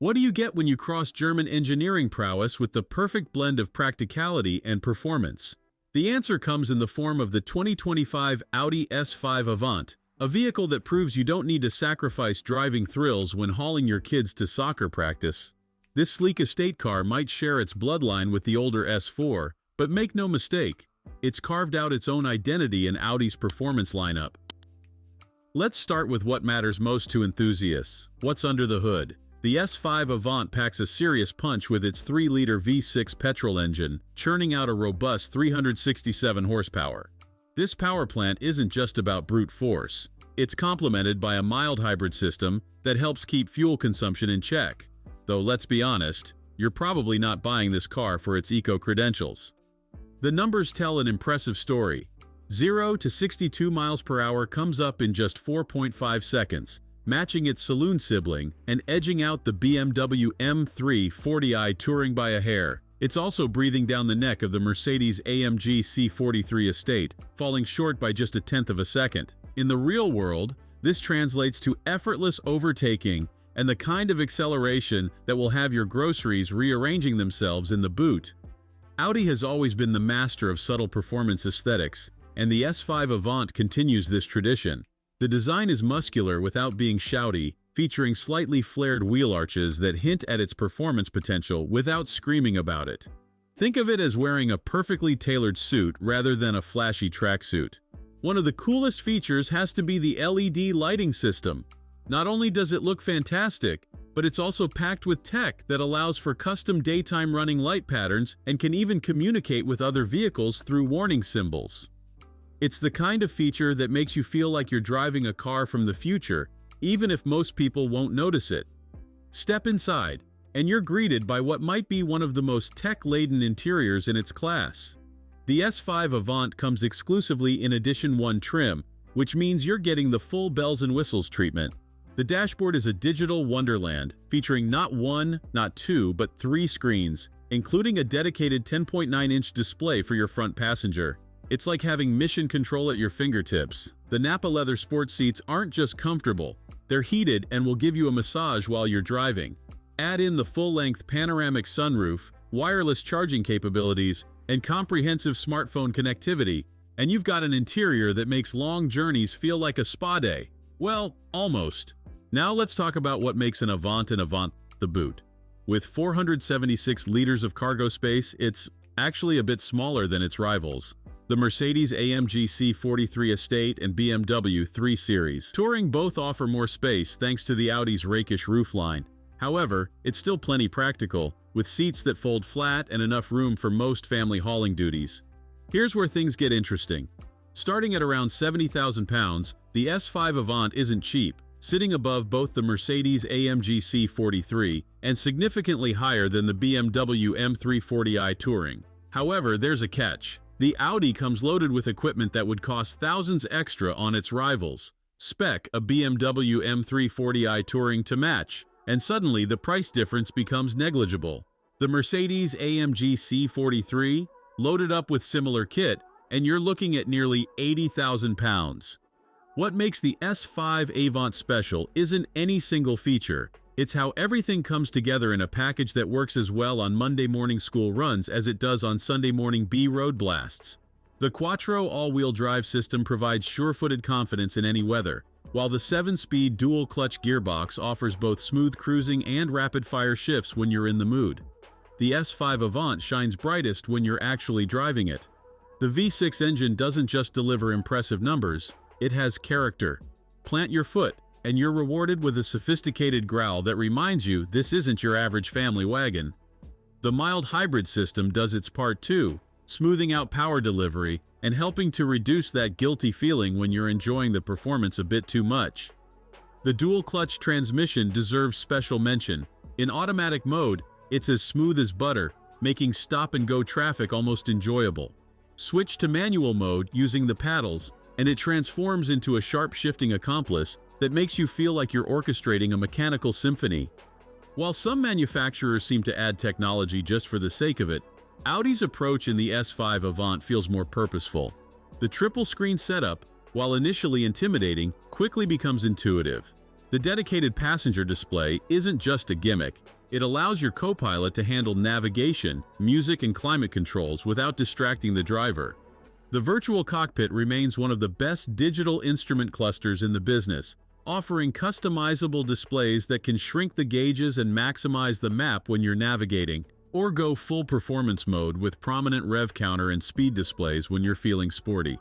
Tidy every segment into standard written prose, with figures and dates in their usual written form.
What do you get when you cross German engineering prowess with the perfect blend of practicality and performance? The answer comes in the form of the 2025 Audi S5 Avant, a vehicle that proves you don't need to sacrifice driving thrills when hauling your kids to soccer practice. This sleek estate car might share its bloodline with the older S4, but make no mistake, it's carved out its own identity in Audi's performance lineup. Let's start with what matters most to enthusiasts: what's under the hood. The S5 Avant packs a serious punch with its 3-liter V6 petrol engine, churning out a robust 367 horsepower. This power plant isn't just about brute force. It's complemented by a mild hybrid system that helps keep fuel consumption in check. Though let's be honest, you're probably not buying this car for its eco-credentials. The numbers tell an impressive story. 0 to 62 miles per hour comes up in just 4.5 seconds, matching its saloon sibling and edging out the BMW M3 40i Touring by a hair. It's also breathing down the neck of the Mercedes-AMG C43 estate, falling short by just a tenth of a second. In the real world, this translates to effortless overtaking and the kind of acceleration that will have your groceries rearranging themselves in the boot. Audi has always been the master of subtle performance aesthetics, and the S5 Avant continues this tradition. The design is muscular without being shouty, featuring slightly flared wheel arches that hint at its performance potential without screaming about it. Think of it as wearing a perfectly tailored suit rather than a flashy tracksuit. One of the coolest features has to be the LED lighting system. Not only does it look fantastic, but it's also packed with tech that allows for custom daytime running light patterns and can even communicate with other vehicles through warning symbols. It's the kind of feature that makes you feel like you're driving a car from the future, even if most people won't notice it. Step inside, and you're greeted by what might be one of the most tech-laden interiors in its class. The S5 Avant comes exclusively in Edition 1 trim, which means you're getting the full bells and whistles treatment. The dashboard is a digital wonderland, featuring not one, not two, but 3 screens, including a dedicated 10.9-inch display for your front passenger. It's like having mission control at your fingertips. The Nappa leather sports seats aren't just comfortable, they're heated and will give you a massage while you're driving. Add in the full-length panoramic sunroof, wireless charging capabilities, and comprehensive smartphone connectivity, and you've got an interior that makes long journeys feel like a spa day. Well, almost. Now let's talk about what makes an Avant the boot. With 476 liters of cargo space, it's actually a bit smaller than its rivals. The Mercedes-AMG C43 Estate and BMW 3 Series Touring both offer more space thanks to the Audi's rakish roofline. However, it's still plenty practical, with seats that fold flat and enough room for most family hauling duties. Here's where things get interesting. Starting at around £70,000, the S5 Avant isn't cheap, sitting above both the Mercedes-AMG C43 and significantly higher than the BMW M3 40i Touring. However, there's a catch. The Audi comes loaded with equipment that would cost thousands extra on its rivals. Spec a BMW M3 40i Touring to match, and suddenly the price difference becomes negligible. The Mercedes-AMG C43, loaded up with similar kit, and you're looking at nearly £80,000. What makes the S5 Avant special isn't any single feature. It's how everything comes together in a package that works as well on Monday morning school runs as it does on Sunday morning B road blasts. The Quattro all-wheel drive system provides sure-footed confidence in any weather, while the 7-speed dual-clutch gearbox offers both smooth cruising and rapid-fire shifts when you're in the mood. The S5 Avant shines brightest when you're actually driving it. The V6 engine doesn't just deliver impressive numbers, it has character. Plant your foot, and you're rewarded with a sophisticated growl that reminds you this isn't your average family wagon. The mild hybrid system does its part too, smoothing out power delivery and helping to reduce that guilty feeling when you're enjoying the performance a bit too much. The dual-clutch transmission deserves special mention. In automatic mode, it's as smooth as butter, making stop-and-go traffic almost enjoyable. Switch to manual mode using the paddles, and it transforms into a sharp-shifting accomplice that makes you feel like you're orchestrating a mechanical symphony. While some manufacturers seem to add technology just for the sake of it, Audi's approach in the S5 Avant feels more purposeful. The triple-screen setup, while initially intimidating, quickly becomes intuitive. The dedicated passenger display isn't just a gimmick. It allows your co-pilot to handle navigation, music, and climate controls without distracting the driver. The virtual cockpit remains one of the best digital instrument clusters in the business, offering customizable displays that can shrink the gauges and maximize the map when you're navigating, or go full performance mode with prominent rev counter and speed displays when you're feeling sporty.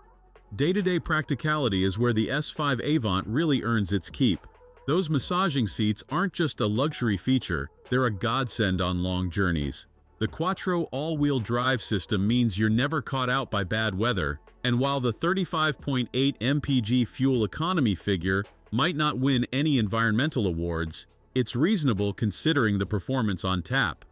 Day-to-day practicality is where the S5 Avant really earns its keep. Those massaging seats aren't just a luxury feature, they're a godsend on long journeys. The Quattro all-wheel drive system means you're never caught out by bad weather, and while the 35.8 mpg fuel economy figure might not win any environmental awards, it's reasonable considering the performance on tap.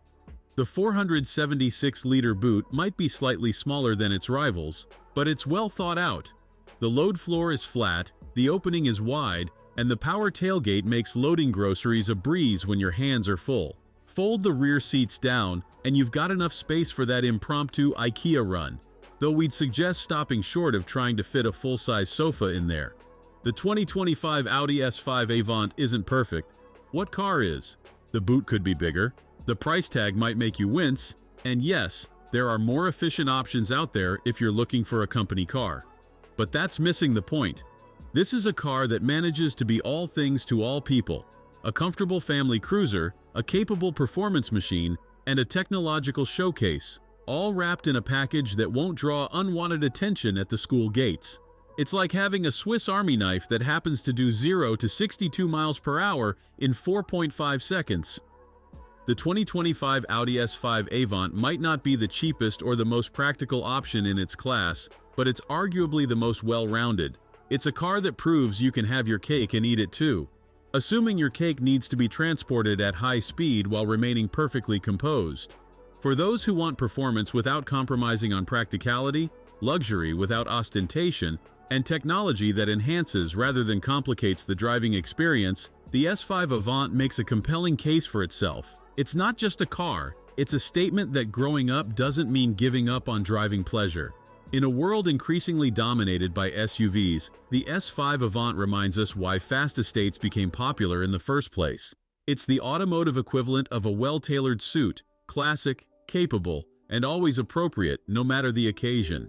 The 476-liter boot might be slightly smaller than its rivals, but it's well thought out. The load floor is flat, the opening is wide, and the power tailgate makes loading groceries a breeze when your hands are full. Fold the rear seats down, and you've got enough space for that impromptu IKEA run, though we'd suggest stopping short of trying to fit a full-size sofa in there. The 2025 Audi S5 Avant isn't perfect. What car is? The boot could be bigger, the price tag might make you wince, and yes, there are more efficient options out there if you're looking for a company car. But that's missing the point. This is a car that manages to be all things to all people: a comfortable family cruiser, a capable performance machine, and a technological showcase, all wrapped in a package that won't draw unwanted attention at the school gates. It's like having a Swiss Army knife that happens to do 0 to 62 miles per hour in 4.5 seconds. The 2025 Audi S5 Avant might not be the cheapest or the most practical option in its class, but it's arguably the most well-rounded. It's a car that proves you can have your cake and eat it too, assuming your cake needs to be transported at high speed while remaining perfectly composed. For those who want performance without compromising on practicality, luxury without ostentation, and technology that enhances rather than complicates the driving experience, the S5 Avant makes a compelling case for itself. It's not just a car, it's a statement that growing up doesn't mean giving up on driving pleasure. In a world increasingly dominated by SUVs, the S5 Avant reminds us why fast estates became popular in the first place. It's the automotive equivalent of a well-tailored suit, classic, capable, and always appropriate no matter the occasion.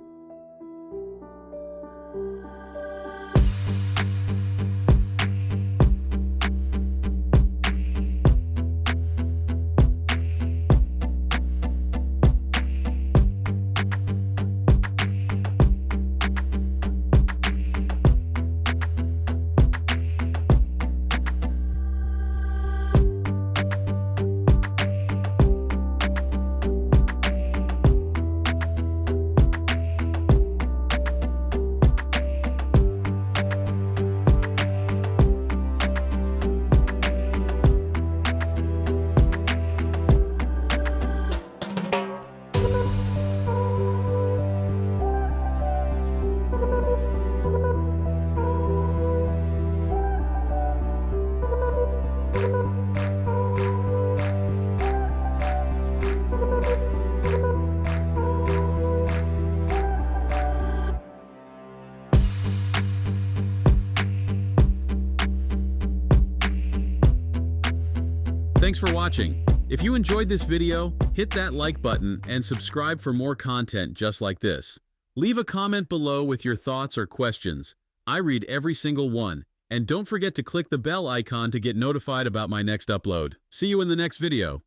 Thanks for watching. If you enjoyed this video, hit that like button and subscribe for more content just like this. Leave a comment below with your thoughts or questions. I read every single one. And don't forget to click the bell icon to get notified about my next upload. See you in the next video.